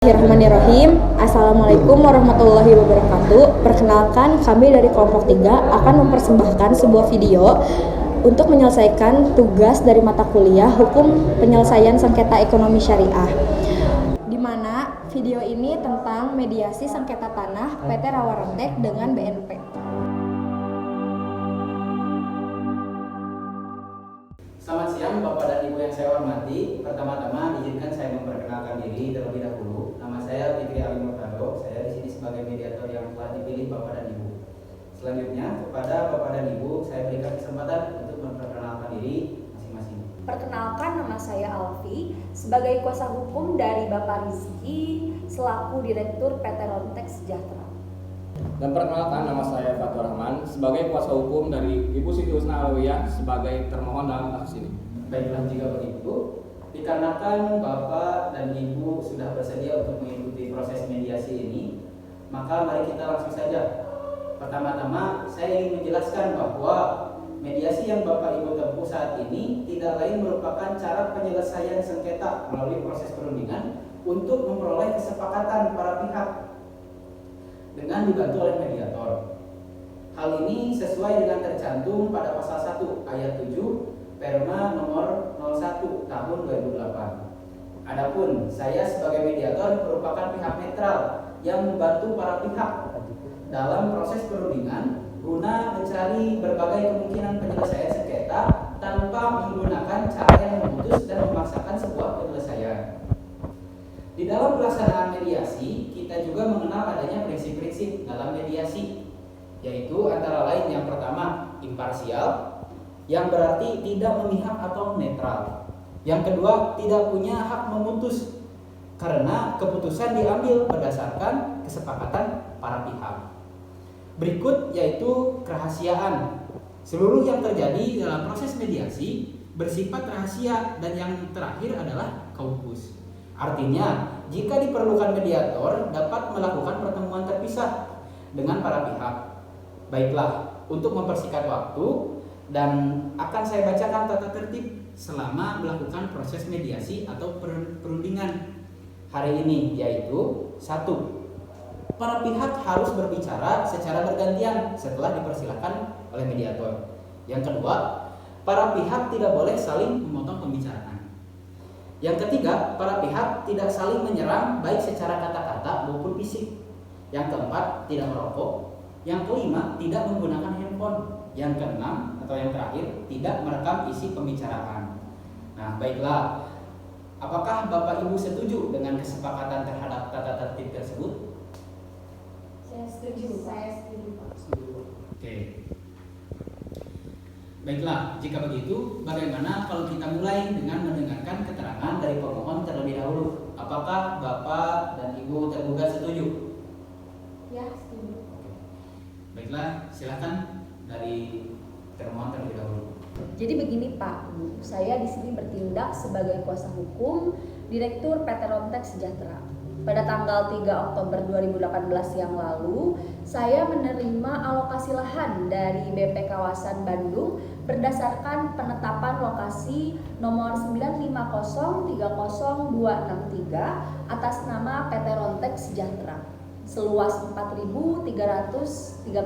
Bismillahirrahmanirrahim. Assalamualaikum warahmatullahi wabarakatuh. Perkenalkan, kami dari kelompok 3 akan mempersembahkan sebuah video untuk menyelesaikan tugas dari mata kuliah Hukum Penyelesaian Sengketa Ekonomi Syariah, di mana video ini tentang mediasi sengketa tanah PT Rawa Rentek dengan BNP. Selamat siang Bapak dan Ibu yang saya hormati. Pertama-tama izinkan saya memperkenalkan diri terlebih dahulu. Nama saya Fikri Ali Murtado. Saya di sini sebagai mediator yang telah dipilih Bapak dan Ibu. Selanjutnya kepada Bapak dan Ibu saya berikan kesempatan untuk memperkenalkan diri masing-masing. Perkenalkan, nama saya Alfi sebagai kuasa hukum dari Bapak Rizky selaku Direktur PT Rontek Sejahtera. Dan perkenalkan, nama saya Fatur Rahman sebagai kuasa hukum dari Ibu Siti Husna Alawiyah sebagai termohon dalam kasus ini. Baiklah, jika begitu, dikarenakan Bapak dan Ibu sudah bersedia untuk mengikuti proses mediasi ini, maka mari kita langsung saja. Pertama-tama saya ingin menjelaskan bahwa mediasi yang Bapak Ibu tempuh saat ini tidak lain merupakan cara penyelesaian sengketa melalui proses perundingan untuk memperoleh kesepakatan para pihak dengan dibantu oleh mediator. Hal ini sesuai dengan tercantum pada pasal 1 ayat 7 Perma nomor 01 tahun 2008. Adapun saya sebagai mediator merupakan pihak netral yang membantu para pihak dalam proses perundingan guna mencari berbagai kemungkinan penyelesaian sengketa tanpa menggunakan cara yang memutus dan memaksakan sebuah penyelesaian. Di dalam pelaksanaan mediasi, kita juga mengenal adanya prinsip-prinsip dalam mediasi, yaitu antara lain yang pertama, imparsial, yang berarti tidak memihak atau netral. Yang kedua, tidak punya hak memutus, karena keputusan diambil berdasarkan kesepakatan para pihak. Berikut yaitu kerahasiaan. Seluruh yang terjadi dalam proses mediasi bersifat rahasia, dan yang terakhir adalah kaukus. Artinya, jika diperlukan mediator dapat melakukan pertemuan terpisah dengan para pihak. Baiklah, untuk mempersingkat waktu dan akan saya bacakan tata tertib selama melakukan proses mediasi atau perundingan hari ini, yaitu 1. Para pihak harus berbicara secara bergantian setelah dipersilakan oleh mediator. Yang kedua, para pihak tidak boleh saling memotong pembicaraan. Yang ketiga, para pihak tidak saling menyerang baik secara kata-kata maupun fisik. Yang keempat, tidak merokok. Yang kelima, tidak menggunakan handphone. Yang keenam atau yang terakhir, tidak merekam isi pembicaraan. Nah, baiklah. Apakah Bapak Ibu setuju dengan kesepakatan terhadap tata tertib tersebut? Saya setuju. Oke. Baiklah, jika begitu, bagaimana kalau kita mulai dengan mendengarkan keterangan dari pemohon terlebih dahulu? Apakah Bapak dan Ibu tergugat setuju? Ya, setuju. Baiklah, silakan dari termohon terlebih dahulu. Jadi begini Pak, Bu, saya di sini bertindak sebagai kuasa hukum Direktur PT Rontek Sejahtera. Pada tanggal 3 Oktober 2018 yang lalu, saya menerima alokasi lahan dari BP Kawasan Bandung berdasarkan penetapan lokasi nomor 950300263 atas nama PT Rontek Sejahtera seluas 4.313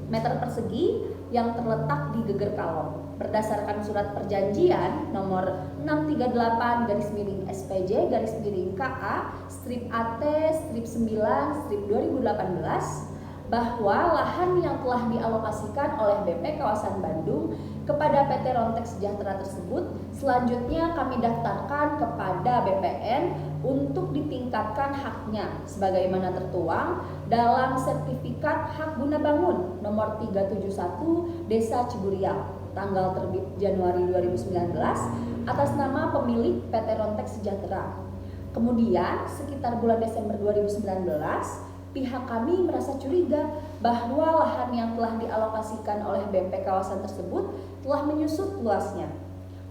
meter persegi yang terletak di Geger Kalong berdasarkan surat perjanjian nomor 638-SPJ-KA-AT-9-2018 bahwa lahan yang telah dialokasikan oleh BP Kawasan Bandung kepada PT Rontek Sejahtera tersebut selanjutnya kami daftarkan kepada BPN untuk ditingkatkan haknya sebagaimana tertuang dalam sertifikat hak guna bangun nomor 371 Desa Ciburial tanggal terbit Januari 2019 atas nama pemilik PT Rontek Sejahtera. Kemudian sekitar bulan Desember 2019 pihak kami merasa curiga bahwa lahan yang telah dialokasikan oleh BP kawasan tersebut telah menyusut luasnya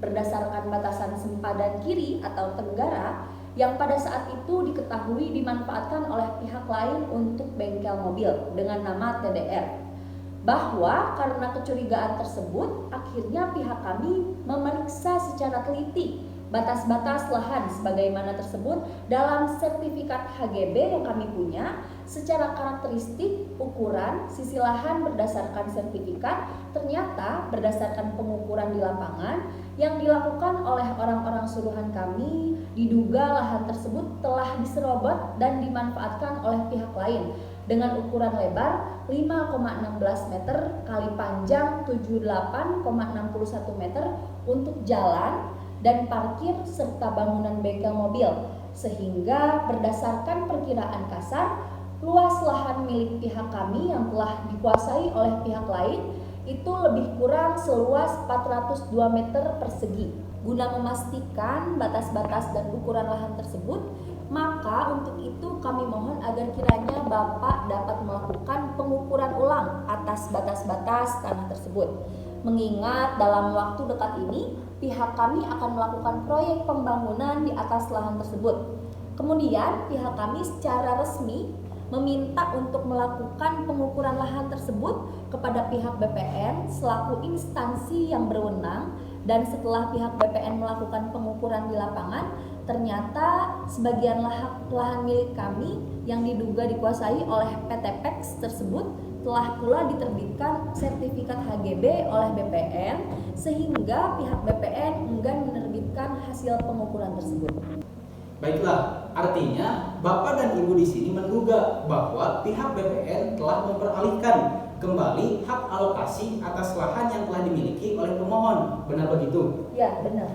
berdasarkan batasan sempadan kiri atau tenggara yang pada saat itu diketahui dimanfaatkan oleh pihak lain untuk bengkel mobil dengan nama TDR. Bahwa karena kecurigaan tersebut akhirnya pihak kami memeriksa secara teliti batas-batas lahan sebagaimana tersebut dalam sertifikat HGB yang kami punya, secara karakteristik, ukuran, sisi lahan berdasarkan sertifikat, ternyata berdasarkan pengukuran di lapangan yang dilakukan oleh orang-orang suruhan kami, diduga lahan tersebut telah diserobot dan dimanfaatkan oleh pihak lain dengan ukuran lebar 5,16 meter kali panjang 78,61 meter untuk jalan dan parkir serta bangunan bengkel mobil, sehingga berdasarkan perkiraan kasar luas lahan milik pihak kami yang telah dikuasai oleh pihak lain itu lebih kurang seluas 402 meter persegi. Guna memastikan batas-batas dan ukuran lahan tersebut, maka untuk itu kami mohon agar kiranya Bapak dapat melakukan pengukuran ulang atas batas-batas tanah tersebut. Mengingat dalam waktu dekat ini pihak kami akan melakukan proyek pembangunan di atas lahan tersebut. Kemudian pihak kami secara resmi meminta untuk melakukan pengukuran lahan tersebut kepada pihak BPN selaku instansi yang berwenang, dan setelah pihak BPN melakukan pengukuran di lapangan, ternyata sebagian lahan milik kami yang diduga dikuasai oleh PT PEX tersebut telah pula diterbitkan sertifikat HGB oleh BPN, sehingga pihak BPN enggan menerbitkan hasil pengukuran tersebut. Baiklah, artinya Bapak dan Ibu di sini menduga bahwa pihak BPN telah memperalihkan kembali hak alokasi atas lahan yang telah dimiliki oleh pemohon. Benar begitu? Ya, benar.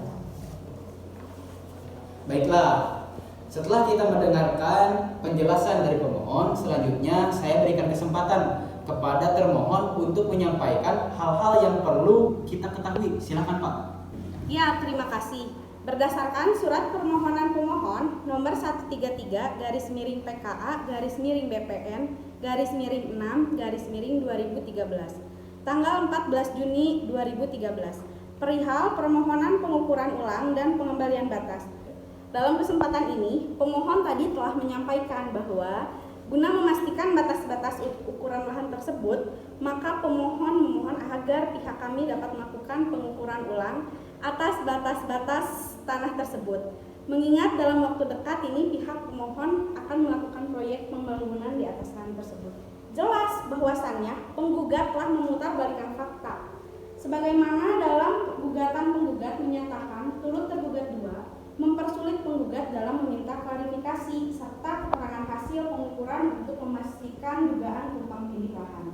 Baiklah, setelah kita mendengarkan penjelasan dari pemohon, selanjutnya saya berikan kesempatan kepada termohon untuk menyampaikan hal-hal yang perlu kita ketahui. Silakan, Pak. Ya, terima kasih. Berdasarkan surat permohonan pemohon nomor 133/PKA/BPN/6/2013 tanggal 14 Juni 2013 perihal permohonan pengukuran ulang dan pengembalian batas. Dalam kesempatan ini, pemohon tadi telah menyampaikan bahwa guna memastikan batas-batas ukuran lahan tersebut, maka pemohon memohon agar pihak kami dapat melakukan pengukuran ulang atas batas-batas tanah tersebut. Mengingat dalam waktu dekat ini pihak pemohon akan melakukan proyek pembangunan di atas tanah tersebut. Jelas bahwasannya penggugat telah memutarbalikkan fakta. Sebagaimana dalam gugatan penggugat menyatakan turut tergugat 2 mempersulit penggugat dalam meminta klarifikasi serta keterangan hasil pengukuran untuk memastikan dugaan tumpang tindih lahan.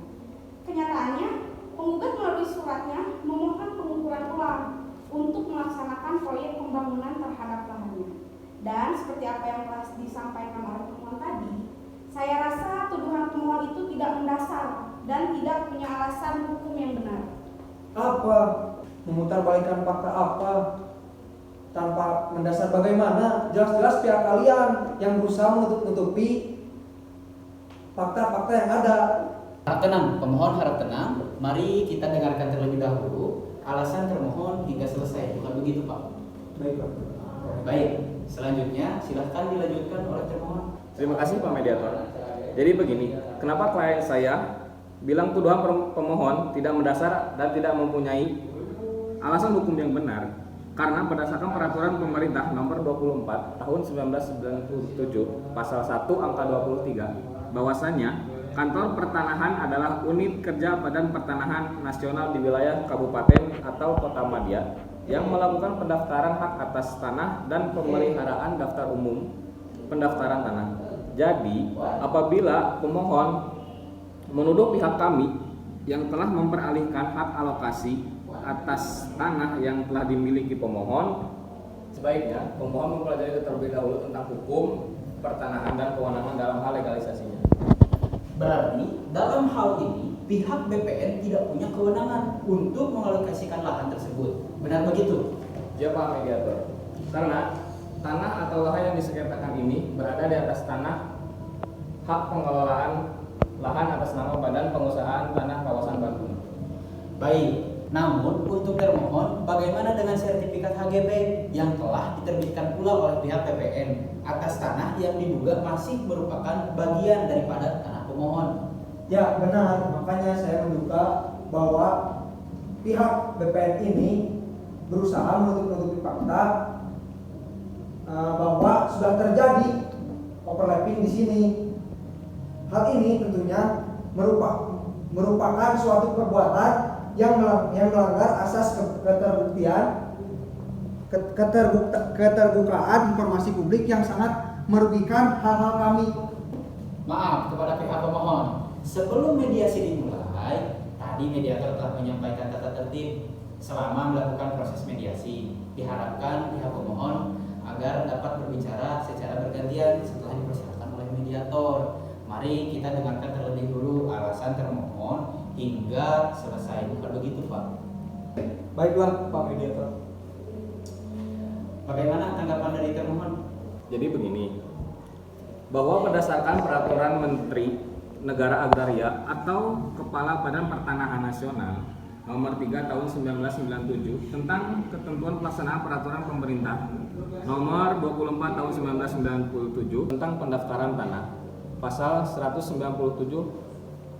Kenyataannya, penggugat melalui suratnya memohon pengukuran ulang untuk melaksanakan proyek pembangunan terhadap lahannya. Dan seperti apa yang telah disampaikan oleh pemohon tadi, saya rasa tuduhan pemohon itu tidak mendasar dan tidak punya alasan hukum yang benar. Apa? Memutarbalikkan fakta apa? Tanpa mendasar bagaimana? Jelas-jelas pihak kalian yang berusaha menutupi fakta-fakta yang ada. Harap tenang, pemohon harap tenang. Mari kita dengarkan terlebih dahulu alasan termohon hingga selesai. Bukan begitu, Pak? Baik, Pak. Baik, selanjutnya silahkan dilanjutkan oleh termohon. Terima kasih Pak Mediator. Jadi begini, kenapa klien saya bilang tuduhan pemohon tidak mendasar dan tidak mempunyai alasan hukum yang benar? Karena berdasarkan peraturan pemerintah nomor 24 tahun 1997 pasal 1 angka 23 bahwasannya kantor pertanahan adalah unit kerja Badan Pertanahan Nasional di wilayah kabupaten atau kota madya yang melakukan pendaftaran hak atas tanah dan pemeliharaan daftar umum pendaftaran tanah. Jadi, apabila pemohon menuduh pihak kami yang telah memperalihkan hak alokasi atas tanah yang telah dimiliki pemohon, sebaiknya pemohon mempelajari terlebih dahulu tentang hukum pertanahan dan kewenangan dalam hal legalisasinya. Berarti dalam hal ini pihak BPN tidak punya kewenangan untuk mengalokasikan lahan tersebut. Benar begitu? Ya Pak Mediator. Karena tanah atau lahan yang disengketakan ini berada di atas tanah hak pengelolaan lahan atas nama Badan Pengusahaan Tanah Kawasan Bandung. Baik, namun untuk termohon, bagaimana dengan sertifikat HGB yang telah diterbitkan pula oleh pihak BPN atas tanah yang diduga masih merupakan bagian daripada tanah pemohon? Ya, benar. Makanya saya menduga bahwa pihak BPN ini berusaha menutupi fakta bahwa sudah terjadi overlapping di sini. Hal ini tentunya merupakan suatu perbuatan yang melanggar asas keterbukaan informasi publik yang sangat merugikan hal-hal kami. Maaf kepada pihak pemohon, sebelum mediasi dimulai, tadi mediator telah menyampaikan tata tertib selama melakukan proses mediasi. Diharapkan pihak pemohon agar dapat berbicara secara bergantian setelah dipersilakan oleh mediator. Mari kita dengarkan terlebih dulu alasan termohon hingga selesai. Bukan begitu, Pak? Baiklah, Pak Mediator. Bagaimana tanggapan dari termohon? Jadi begini, bahwa berdasarkan peraturan Menteri Negara Agraria atau Kepala Badan Pertanahan Nasional nomor 3 tahun 1997 tentang ketentuan pelaksanaan peraturan pemerintah nomor 24 tahun 1997 tentang pendaftaran tanah, pasal 197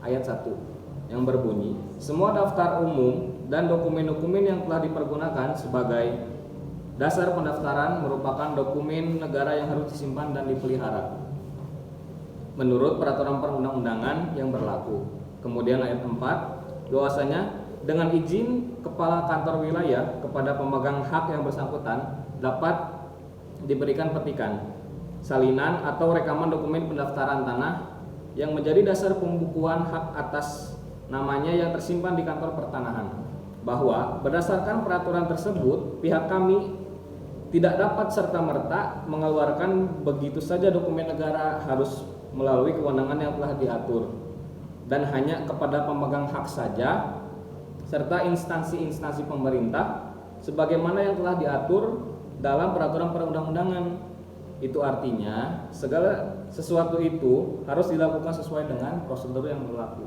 ayat 1 yang berbunyi, semua daftar umum dan dokumen-dokumen yang telah dipergunakan sebagai dasar pendaftaran merupakan dokumen negara yang harus disimpan dan dipelihara menurut peraturan perundang-undangan yang berlaku. Kemudian ayat 4, bahwasanya dengan izin kepala kantor wilayah kepada pemegang hak yang bersangkutan dapat diberikan petikan, salinan atau rekaman dokumen pendaftaran tanah yang menjadi dasar pembukuan hak atas namanya yang tersimpan di kantor pertanahan, bahwa berdasarkan peraturan tersebut pihak kami tidak dapat serta-merta mengeluarkan begitu saja dokumen negara, harus melalui kewenangan yang telah diatur dan hanya kepada pemegang hak saja serta instansi-instansi pemerintah sebagaimana yang telah diatur dalam peraturan perundang-undangan. Itu artinya segala sesuatu itu harus dilakukan sesuai dengan prosedur yang berlaku.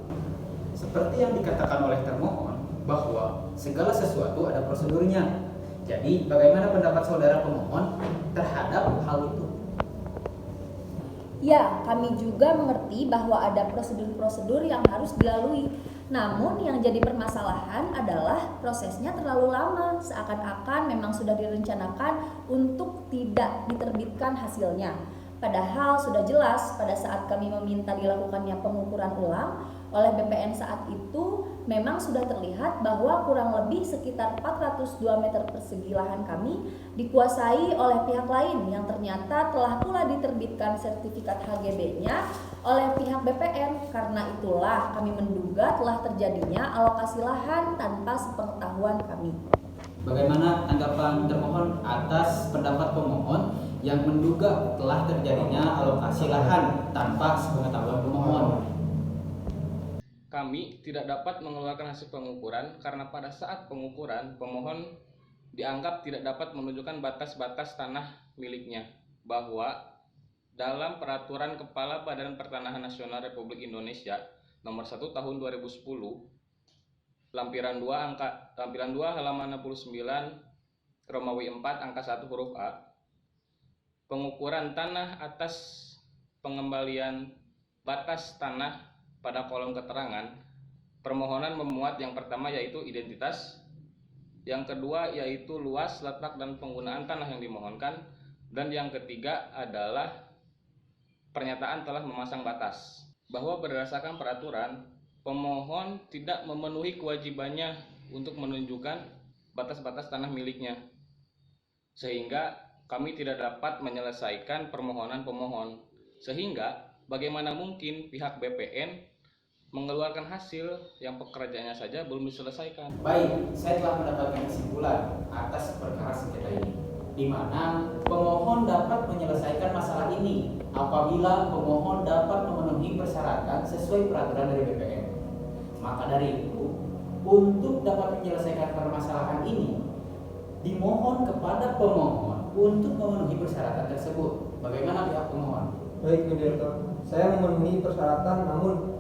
Seperti yang dikatakan oleh termohon bahwa segala sesuatu ada prosedurnya. Jadi bagaimana pendapat saudara pemohon terhadap hal itu? Ya, kami juga mengerti bahwa ada prosedur-prosedur yang harus dilalui. Namun yang jadi permasalahan adalah prosesnya terlalu lama, seakan-akan memang sudah direncanakan untuk tidak diterbitkan hasilnya. Padahal sudah jelas pada saat kami meminta dilakukannya pengukuran ulang oleh BPN saat itu memang sudah terlihat bahwa kurang lebih sekitar 402 meter persegi lahan kami dikuasai oleh pihak lain yang ternyata telah pula diterbitkan sertifikat HGB-nya oleh pihak BPN. Karena itulah kami menduga telah terjadinya alokasi lahan tanpa sepengetahuan kami. Bagaimana tanggapan termohon atas pendapat pemohon yang menduga telah terjadinya alokasi lahan tanpa sepengetahuan pemohon? Kami tidak dapat mengeluarkan hasil pengukuran karena pada saat pengukuran pemohon dianggap tidak dapat menunjukkan batas-batas tanah miliknya, bahwa dalam peraturan Kepala Badan Pertanahan Nasional Republik Indonesia nomor 1 tahun 2010 lampiran 2 halaman 69 Romawi 4 angka 1 huruf A, pengukuran tanah atas pengembalian batas tanah pada kolom keterangan permohonan memuat yang pertama yaitu identitas, yang kedua yaitu luas, letak dan penggunaan tanah yang dimohonkan, dan yang ketiga adalah pernyataan telah memasang batas. Bahwa berdasarkan peraturan pemohon tidak memenuhi kewajibannya untuk menunjukkan batas-batas tanah miliknya, sehingga kami tidak dapat menyelesaikan permohonan pemohon. Sehingga bagaimana mungkin pihak BPN mengeluarkan hasil yang pekerjaannya saja belum diselesaikan. Baik, saya telah mendapatkan kesimpulan atas perkara sengketa ini, di mana pemohon dapat menyelesaikan masalah ini apabila pemohon dapat memenuhi persyaratan sesuai peraturan dari BPN. Maka dari itu, untuk dapat menyelesaikan permasalahan ini, dimohon kepada pemohon untuk memenuhi persyaratan tersebut. Bagaimana pihak pemohon? Baik, Mediator. Saya memenuhi persyaratan, namun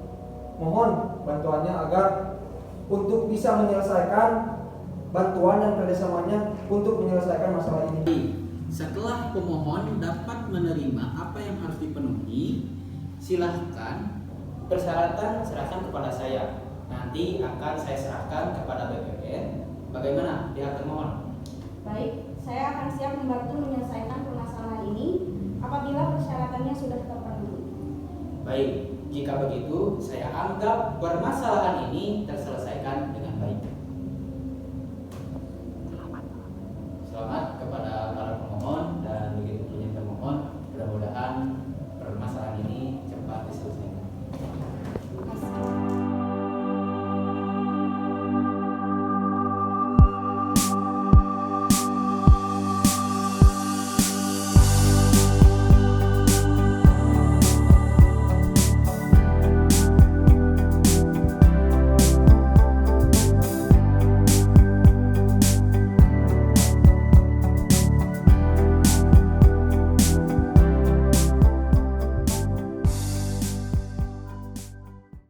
mohon bantuannya agar untuk bisa menyelesaikan bantuan dan kerjasamanya untuk menyelesaikan masalah ini. Setelah pemohon dapat menerima apa yang harus dipenuhi, silahkan persyaratan serahkan kepada saya. Nanti akan saya serahkan kepada BPN. Bagaimana pihak termohon? Baik, saya akan siap membantu menyelesaikan permasalahan pemohon ini apabila persyaratannya sudah terpenuhi. Baik, jika begitu saya anggap permasalahan ini terselesaikan